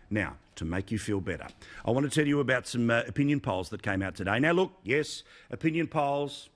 Now, to make you feel better, I want to tell you about some opinion polls that came out today. Now, look, yes, opinion polls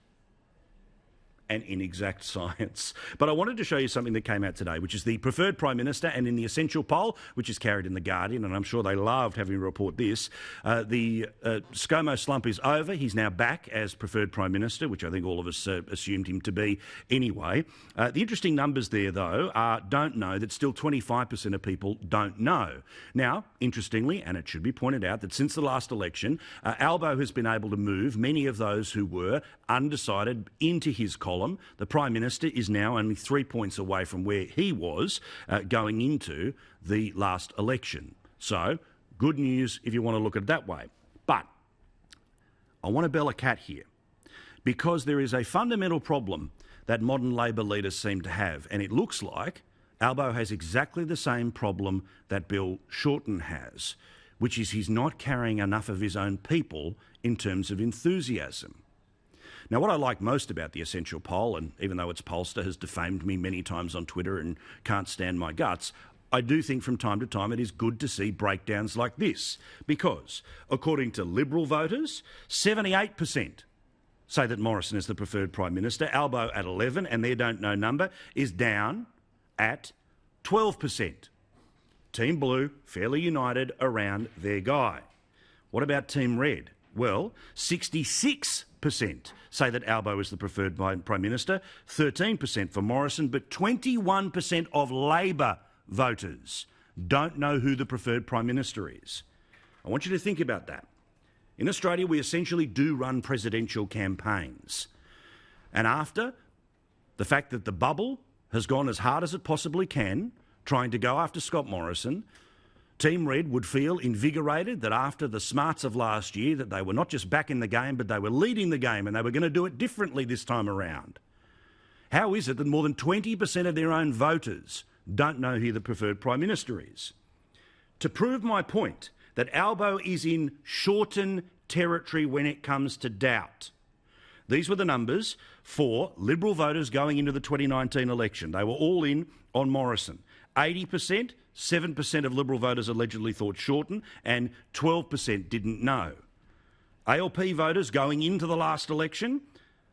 and inexact science. But I wanted to show you something that came out today, which is the preferred Prime Minister, and in the essential poll, which is carried in The Guardian, and I'm sure they loved having me report this, the ScoMo slump is over. He's now back as preferred Prime Minister, which I think all of us assumed him to be anyway. The interesting numbers there, though, don't know that still 25% of people don't know. Now, interestingly, and it should be pointed out that since the last election, Albo has been able to move many of those who were undecided into his column. The Prime Minister is now only 3 points away from where he was going into the last election. So, good news if you want to look at it that way. But I want to bell a cat here, because there is a fundamental problem that modern Labor leaders seem to have, and it looks like Albo has exactly the same problem that Bill Shorten has, which is he's not carrying enough of his own people in terms of enthusiasm. Now, what I like most about the essential poll, and even though its pollster has defamed me many times on Twitter and can't stand my guts, I do think from time to time it is good to see breakdowns like this, because according to Liberal voters, 78% say that Morrison is the preferred Prime Minister. Albo at 11%, and their don't know number is down at 12%. Team Blue fairly united around their guy. What about Team Red? Well, 66% say that Albo is the preferred Prime Minister, 13% for Morrison, but 21% of Labor voters don't know who the preferred Prime Minister is. I want you to think about that. In Australia, we essentially do run presidential campaigns. And after the fact that the bubble has gone as hard as it possibly can, trying to go after Scott Morrison, Team Red would feel invigorated that after the smarts of last year, that they were not just back in the game, but they were leading the game, and they were going to do it differently this time around. How is it that more than 20% of their own voters don't know who the preferred Prime Minister is? To prove my point that Albo is in Shorten territory when it comes to doubt, these were the numbers for Liberal voters going into the 2019 election. They were all in on Morrison. 80%, 7% of Liberal voters allegedly thought Shorten, and 12% didn't know. ALP voters going into the last election,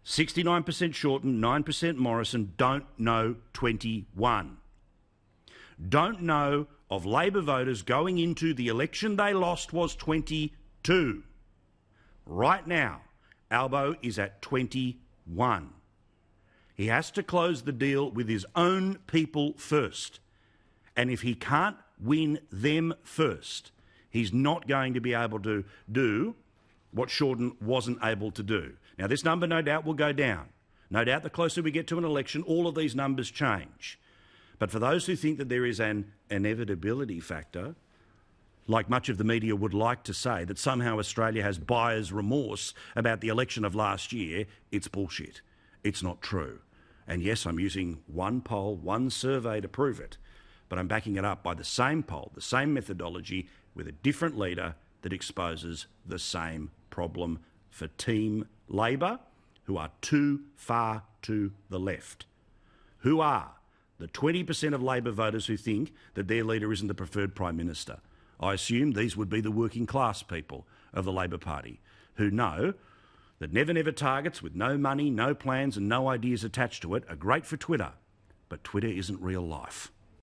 69% Shorten, 9% Morrison, don't know 21. Don't know of Labor voters going into the election they lost was 22. Right now, Albo is at 21. He has to close the deal with his own people first. And if he can't win them first, he's not going to be able to do what Shorten wasn't able to do. Now, this number no doubt will go down. No doubt the closer we get to an election, all of these numbers change. But for those who think that there is an inevitability factor, like much of the media would like to say, that somehow Australia has buyer's remorse about the election of last year, it's bullshit. It's not true. And yes, I'm using one poll, one survey to prove it, but I'm backing it up by the same poll, the same methodology, with a different leader that exposes the same problem for Team Labor, who are too far to the left. Who are the 20% of Labor voters who think that their leader isn't the preferred Prime Minister? I assume these would be the working class people of the Labor Party, who know that never targets with no money, no plans and no ideas attached to it are great for Twitter, but Twitter isn't real life.